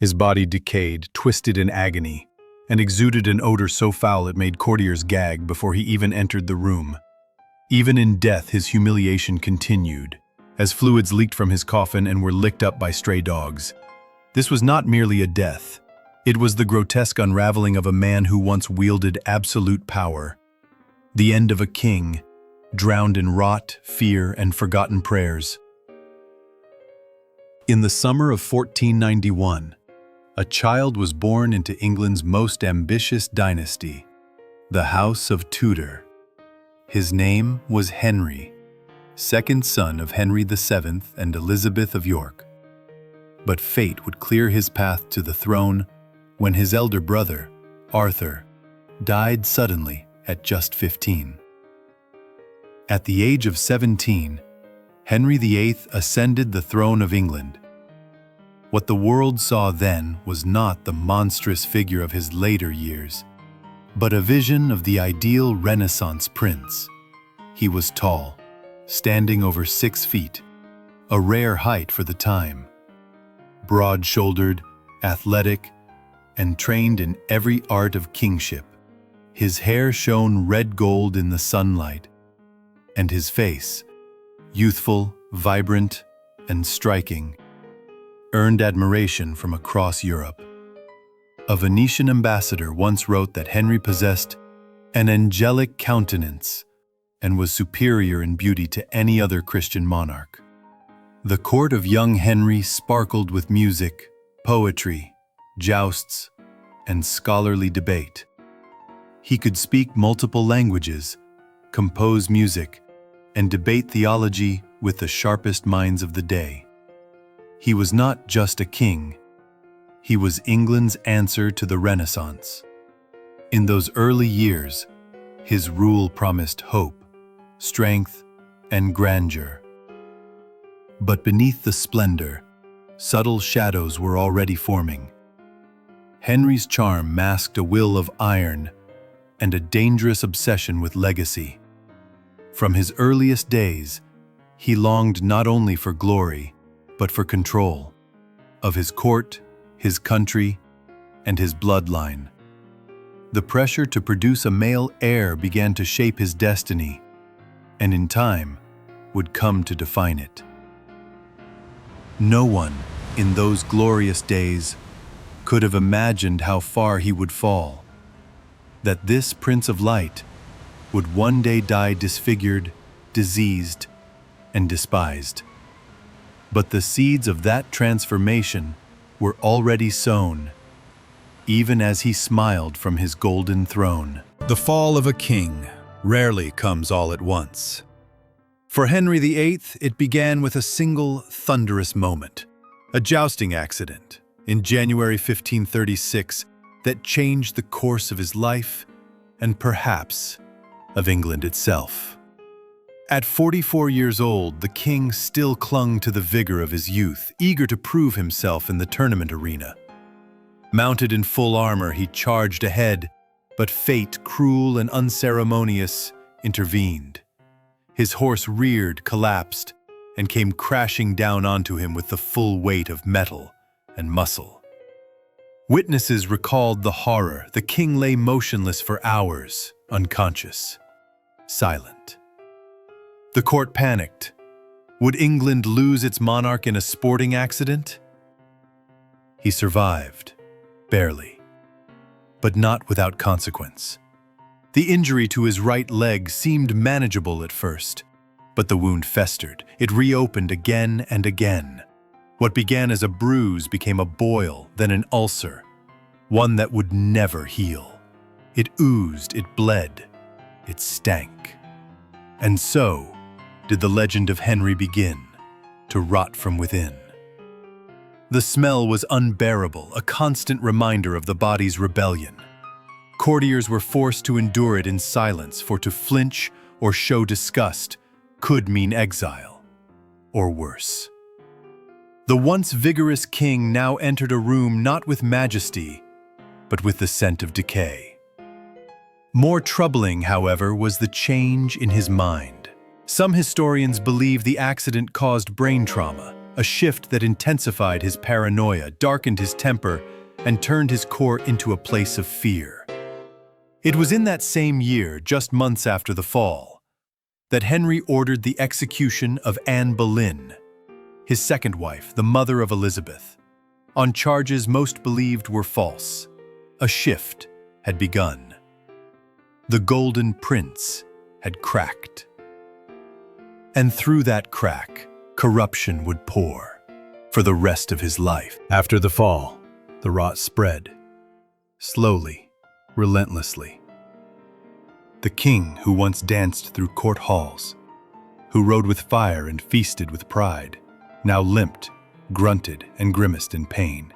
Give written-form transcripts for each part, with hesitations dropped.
His body decayed, twisted in agony, and exuded an odor so foul it made courtiers gag before he even entered the room. Even in death, his humiliation continued, as fluids leaked from his coffin and were licked up by stray dogs. This was not merely a death. It was the grotesque unraveling of a man who once wielded absolute power. The end of a king, drowned in rot, fear, and forgotten prayers. In the summer of 1491, a child was born into England's most ambitious dynasty, the House of Tudor. His name was Henry, second son of Henry VII and Elizabeth of York. But fate would clear his path to the throne when his elder brother, Arthur, died suddenly at just 15. At the age of 17, Henry VIII ascended the throne of England. What the world saw then was not the monstrous figure of his later years, but a vision of the ideal Renaissance prince. He was tall, standing over 6 feet, a rare height for the time. Broad-shouldered, athletic, and trained in every art of kingship. His hair shone red gold in the sunlight, and his face, youthful, vibrant, and striking, earned admiration from across Europe. A Venetian ambassador once wrote that Henry possessed an angelic countenance and was superior in beauty to any other Christian monarch. The court of young Henry sparkled with music, poetry, jousts, and scholarly debate. He could speak multiple languages, compose music, and debate theology with the sharpest minds of the day. He was not just a king, he was England's answer to the Renaissance. In those early years, his rule promised hope, strength, and grandeur. But beneath the splendor, subtle shadows were already forming. Henry's charm masked a will of iron and a dangerous obsession with legacy. From his earliest days, he longed not only for glory, but for control of his court, his country, and his bloodline. The pressure to produce a male heir began to shape his destiny, and in time would come to define it. No one, in those glorious days, could have imagined how far he would fall, that this Prince of Light would one day die disfigured, diseased, and despised. But the seeds of that transformation were already sown, even as he smiled from his golden throne. The fall of a king rarely comes all at once. For Henry VIII, it began with a single thunderous moment, a jousting accident in January 1536 that changed the course of his life and perhaps of England itself. At 44 years old, the king still clung to the vigor of his youth, eager to prove himself in the tournament arena. Mounted in full armor, he charged ahead, but fate, cruel and unceremonious, intervened. His horse reared, collapsed, and came crashing down onto him with the full weight of metal and muscle. Witnesses recalled the horror. The king lay motionless for hours, unconscious, silent. The court panicked. Would England lose its monarch in a sporting accident? He survived, barely, but not without consequence. The injury to his right leg seemed manageable at first, but the wound festered. It reopened again and again. What began as a bruise became a boil, then an ulcer, one that would never heal. It oozed, it bled, it stank. And so did the legend of Henry begin to rot from within. The smell was unbearable, a constant reminder of the body's rebellion. Courtiers were forced to endure it in silence, for to flinch or show disgust could mean exile, or worse. The once vigorous king now entered a room not with majesty, but with the scent of decay. More troubling, however, was the change in his mind. Some historians believe the accident caused brain trauma, a shift that intensified his paranoia, darkened his temper, and turned his court into a place of fear. It was in that same year, just months after the fall, that Henry ordered the execution of Anne Boleyn, his second wife, the mother of Elizabeth, on charges most believed were false. A shift had begun. The Golden Prince had cracked. And through that crack, corruption would pour for the rest of his life. After the fall, the rot spread, slowly, relentlessly. The king who once danced through court halls, who rode with fire and feasted with pride, now limped, grunted, and grimaced in pain.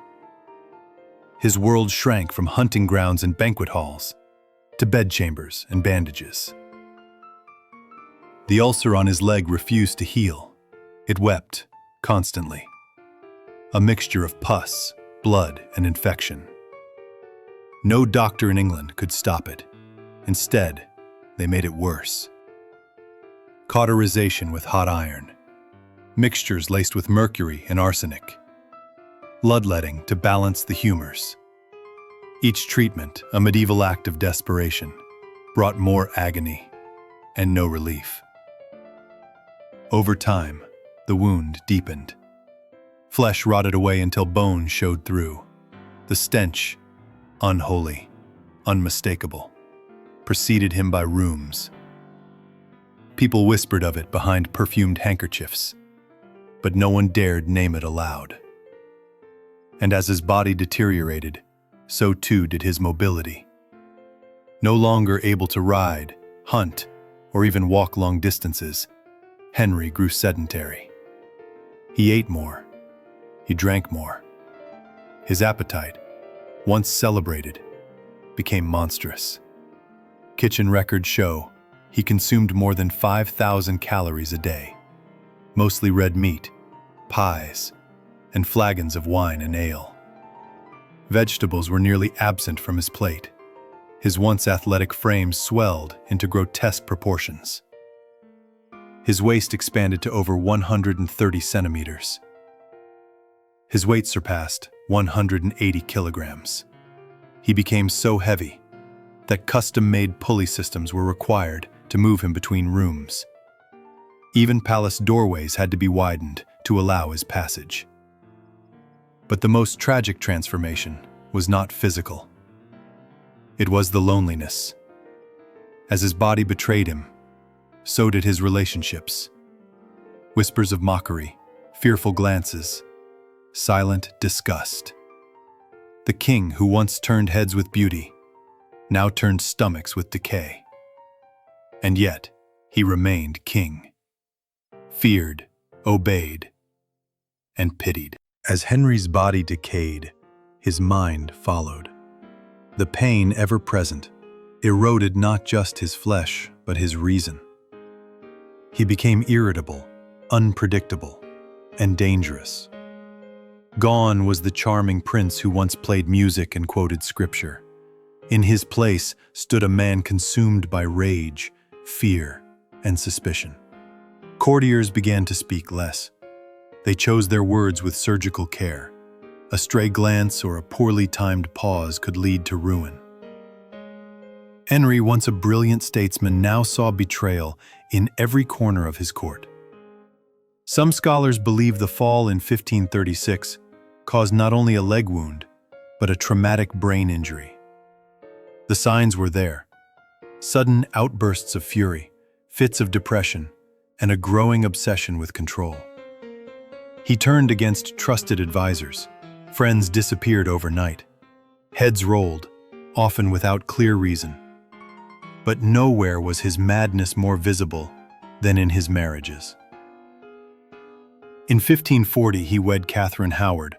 His world shrank from hunting grounds and banquet halls to bedchambers and bandages. The ulcer on his leg refused to heal. It wept, constantly. A mixture of pus, blood, and infection. No doctor in England could stop it. Instead, they made it worse. Cauterization with hot iron. Mixtures laced with mercury and arsenic. Bloodletting to balance the humors. Each treatment, a medieval act of desperation, brought more agony and no relief. Over time, the wound deepened. Flesh rotted away until bone showed through. The stench, unholy, unmistakable, preceded him by rooms. People whispered of it behind perfumed handkerchiefs, but no one dared name it aloud. And as his body deteriorated, so too did his mobility. No longer able to ride, hunt, or even walk long distances, Henry grew sedentary. He ate more. He drank more. His appetite, once celebrated, became monstrous. Kitchen records show he consumed more than 5,000 calories a day, mostly red meat, pies, and flagons of wine and ale. Vegetables were nearly absent from his plate. His once athletic frame swelled into grotesque proportions. His waist expanded to over 130 centimeters. His weight surpassed 180 kilograms. He became so heavy that custom-made pulley systems were required to move him between rooms. Even palace doorways had to be widened to allow his passage. But the most tragic transformation was not physical. It was the loneliness. As his body betrayed him, so did his relationships. Whispers of mockery, fearful glances, silent disgust. The king who once turned heads with beauty, now turned stomachs with decay. And yet, he remained king. Feared, obeyed, and pitied. As Henry's body decayed, his mind followed. The pain ever present eroded not just his flesh, but his reason. He became irritable, unpredictable, and dangerous. Gone was the charming prince who once played music and quoted scripture. In his place stood a man consumed by rage, fear, and suspicion. Courtiers began to speak less. They chose their words with surgical care. A stray glance or a poorly timed pause could lead to ruin. Henry, once a brilliant statesman, now saw betrayal in every corner of his court. Some scholars believe the fall in 1536 caused not only a leg wound, but a traumatic brain injury. The signs were there: sudden outbursts of fury, fits of depression, and a growing obsession with control. He turned against trusted advisors. Friends disappeared overnight. Heads rolled, often without clear reason. But nowhere was his madness more visible than in his marriages. In 1540, he wed Catherine Howard,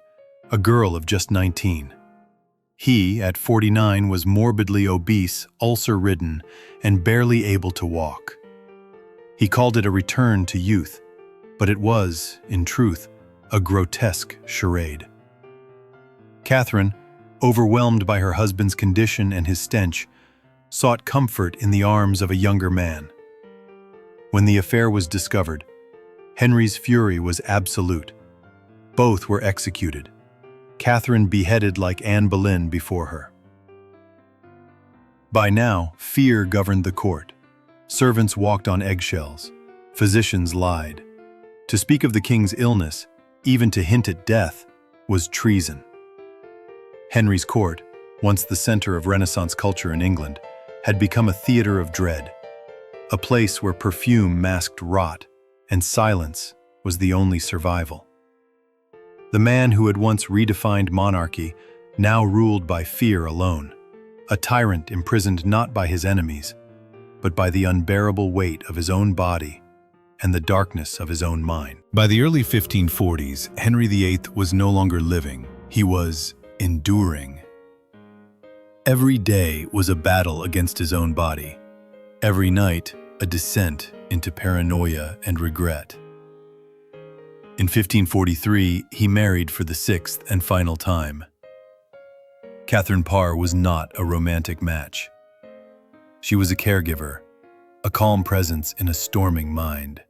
a girl of just 19. He, at 49, was morbidly obese, ulcer-ridden, and barely able to walk. He called it a return to youth, but it was, in truth, a grotesque charade. Catherine, overwhelmed by her husband's condition and his stench, sought comfort in the arms of a younger man. When the affair was discovered, Henry's fury was absolute. Both were executed. Catherine beheaded like Anne Boleyn before her. By now, fear governed the court. Servants walked on eggshells. Physicians lied. To speak of the king's illness, even to hint at death, was treason. Henry's court, once the center of Renaissance culture in England, had become a theater of dread, a place where perfume masked rot and silence was the only survival. The man who had once redefined monarchy now ruled by fear alone, a tyrant imprisoned not by his enemies, but by the unbearable weight of his own body and the darkness of his own mind. By the early 1540s, Henry VIII was no longer living, he was enduring. Every day was a battle against his own body. Every night, a descent into paranoia and regret. In 1543, he married for the sixth and final time. Catherine Parr was not a romantic match. She was a caregiver, a calm presence in a storming mind.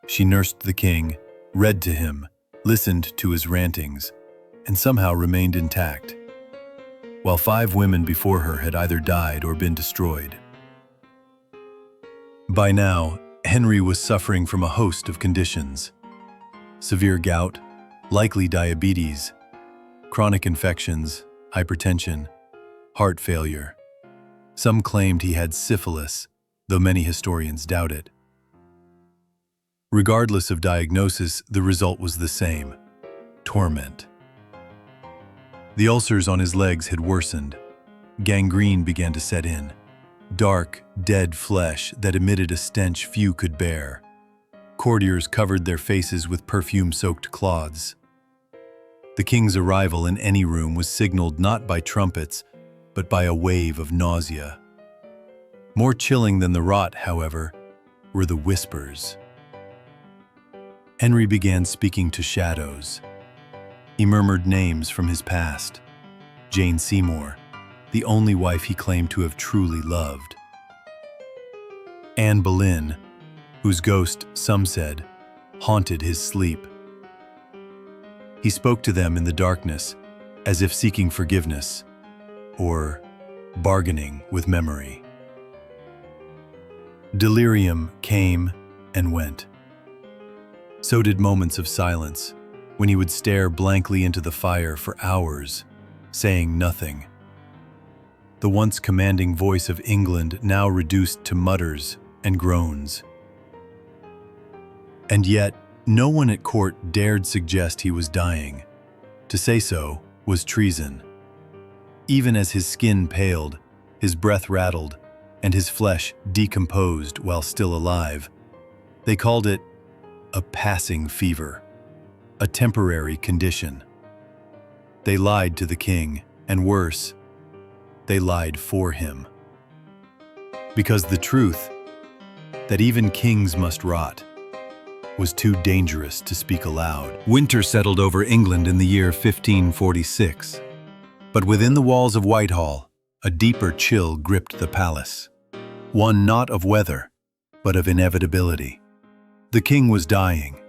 She nursed the king, read to him, listened to his rantings, and somehow remained intact, while 5 women before her had either died or been destroyed. By now, Henry was suffering from a host of conditions: severe gout, likely diabetes, chronic infections, hypertension, heart failure. Some claimed he had syphilis, though many historians doubt it. Regardless of diagnosis, the result was the same: torment. The ulcers on his legs had worsened. Gangrene began to set in. Dark, dead flesh that emitted a stench few could bear. Courtiers covered their faces with perfume-soaked cloths. The king's arrival in any room was signaled not by trumpets, but by a wave of nausea. More chilling than the rot, however, were the whispers. Henry began speaking to shadows. He murmured names from his past: Jane Seymour, the only wife he claimed to have truly loved; Anne Boleyn, whose ghost, some said, haunted his sleep. He spoke to them in the darkness, as if seeking forgiveness, or bargaining with memory. Delirium came and went. So did moments of silence, when he would stare blankly into the fire for hours, saying nothing. The once commanding voice of England now reduced to mutters and groans. And yet, no one at court dared suggest he was dying. To say so was treason. Even as his skin paled, his breath rattled, and his flesh decomposed while still alive, they called it a passing fever, a temporary condition. They lied to the king, and worse, they lied for him. Because the truth, that even kings must rot, was too dangerous to speak aloud. Winter settled over England in the year 1546. But within the walls of Whitehall, a deeper chill gripped the palace. One not of weather, but of inevitability. The king was dying.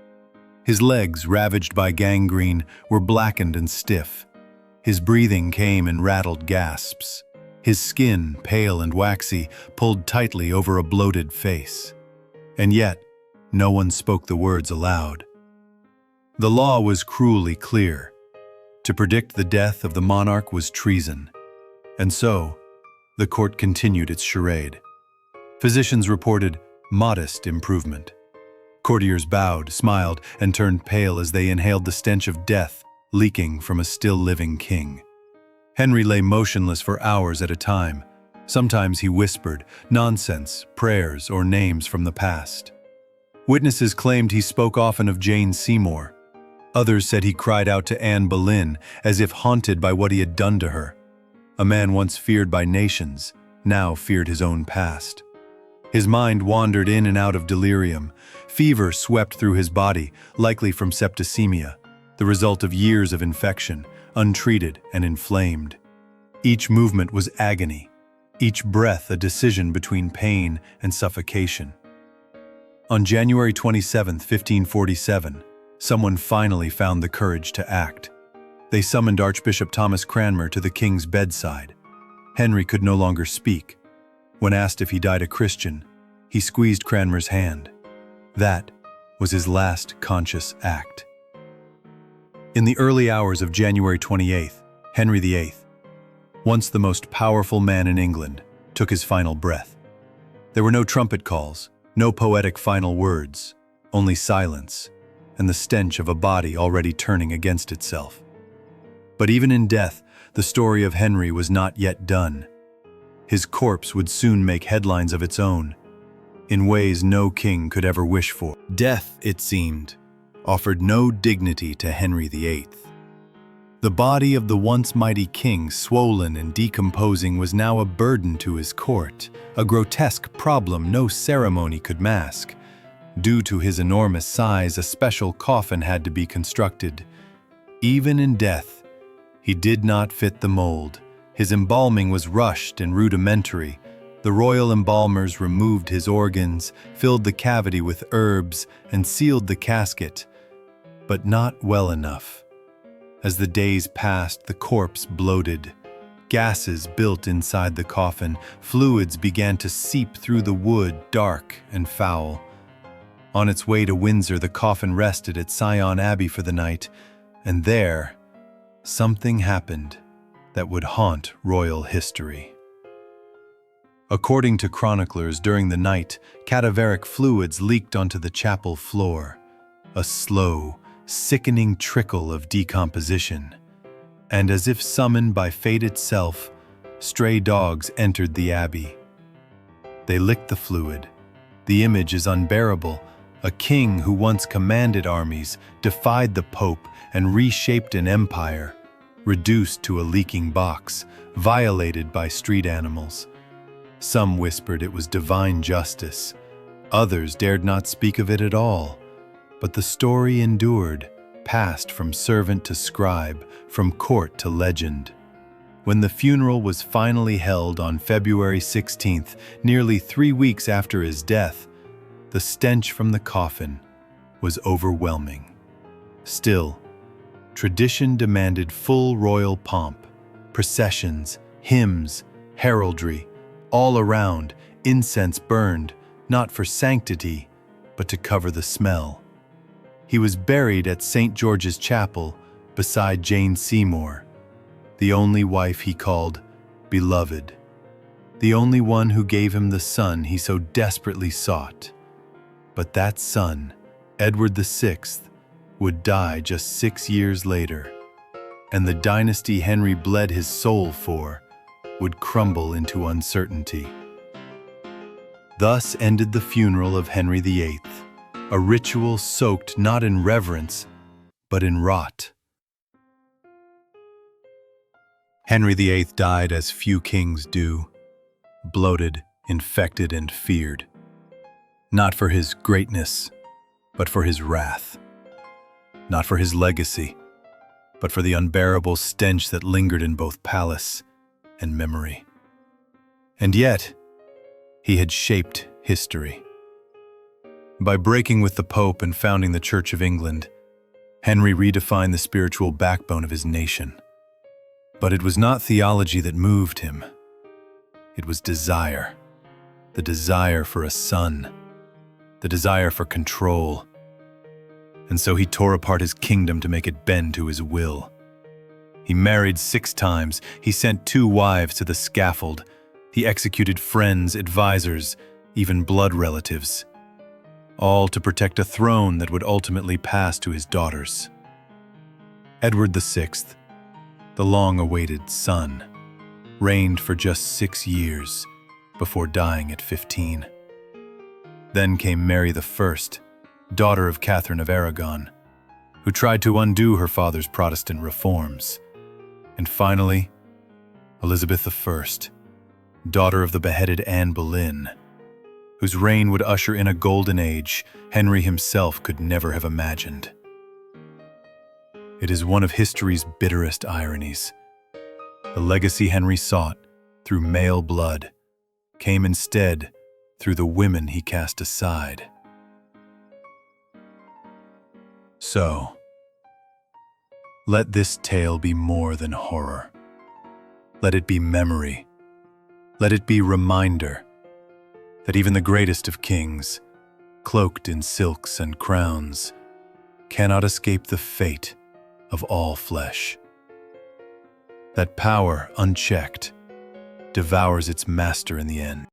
His legs, ravaged by gangrene, were blackened and stiff. His breathing came in rattled gasps. His skin, pale and waxy, pulled tightly over a bloated face. And yet, no one spoke the words aloud. The law was cruelly clear. To predict the death of the monarch was treason. And so, the court continued its charade. Physicians reported modest improvement. Courtiers bowed, smiled, and turned pale as they inhaled the stench of death leaking from a still-living king. Henry lay motionless for hours at a time. Sometimes he whispered nonsense, prayers, or names from the past. Witnesses claimed he spoke often of Jane Seymour. Others said he cried out to Anne Boleyn, as if haunted by what he had done to her. A man once feared by nations, now feared his own past. His mind wandered in and out of delirium. Fever swept through his body, likely from septicemia, the result of years of infection, untreated and inflamed. Each movement was agony, each breath a decision between pain and suffocation. On January 27, 1547, Someone finally found the courage to act. They summoned Archbishop Thomas Cranmer to the king's bedside. Henry could no longer speak. When asked if he died a Christian, he squeezed Cranmer's hand. That was his last conscious act. In the early hours of January 28th, Henry VIII, once the most powerful man in England, took his final breath. There were no trumpet calls, no poetic final words, only silence and the stench of a body already turning against itself. But even in death, the story of Henry was not yet done. His corpse would soon make headlines of its own, in ways no king could ever wish for. Death, it seemed, offered no dignity to Henry VIII. The body of the once mighty king, swollen and decomposing, was now a burden to his court, a grotesque problem no ceremony could mask. Due to his enormous size, a special coffin had to be constructed. Even in death, he did not fit the mold. His embalming was rushed and rudimentary. The royal embalmers removed his organs, filled the cavity with herbs, and sealed the casket, but not well enough. As the days passed, the corpse bloated. Gases built inside the coffin. Fluids began to seep through the wood, dark and foul. On its way to Windsor, the coffin rested at Sion Abbey for the night, and there, something happened that would haunt royal history. According to chroniclers, during the night, cadaveric fluids leaked onto the chapel floor, a slow, sickening trickle of decomposition. And as if summoned by fate itself, stray dogs entered the abbey. They licked the fluid. The image is unbearable. A king who once commanded armies, defied the Pope, and reshaped an empire, reduced to a leaking box, violated by street animals. Some whispered it was divine justice. Others dared not speak of it at all. But the story endured, passed from servant to scribe, from court to legend. When the funeral was finally held on February 16th, nearly 3 weeks after his death, the stench from the coffin was overwhelming. Still, tradition demanded full royal pomp, processions, hymns, heraldry. All around, incense burned, not for sanctity, but to cover the smell. He was buried at St. George's Chapel beside Jane Seymour, the only wife he called beloved, the only one who gave him the son he so desperately sought. But that son, Edward VI, would die just 6 years later, and the dynasty Henry bled his soul for would crumble into uncertainty. Thus ended the funeral of Henry VIII, a ritual soaked not in reverence, but in rot. Henry VIII died as few kings do, bloated, infected, and feared. Not for his greatness, but for his wrath. Not for his legacy, but for the unbearable stench that lingered in both palace and memory. And yet, he had shaped history. By breaking with the Pope and founding the Church of England, Henry redefined the spiritual backbone of his nation. But it was not theology that moved him. It was desire. The desire for a son. The desire for control. And so he tore apart his kingdom to make it bend to his will. He married 6 times. He sent 2 wives to the scaffold. He executed friends, advisors, even blood relatives, all to protect a throne that would ultimately pass to his daughters. Edward VI, the long-awaited son, reigned for just 6 years before dying at 15. Then came Mary I, daughter of Catherine of Aragon, who tried to undo her father's Protestant reforms. And finally, Elizabeth I, daughter of the beheaded Anne Boleyn, whose reign would usher in a golden age Henry himself could never have imagined. It is one of history's bitterest ironies. The legacy Henry sought through male blood came instead through the women he cast aside. So, let this tale be more than horror. Let it be memory. Let it be reminder that even the greatest of kings, cloaked in silks and crowns, cannot escape the fate of all flesh. That power, unchecked, devours its master in the end.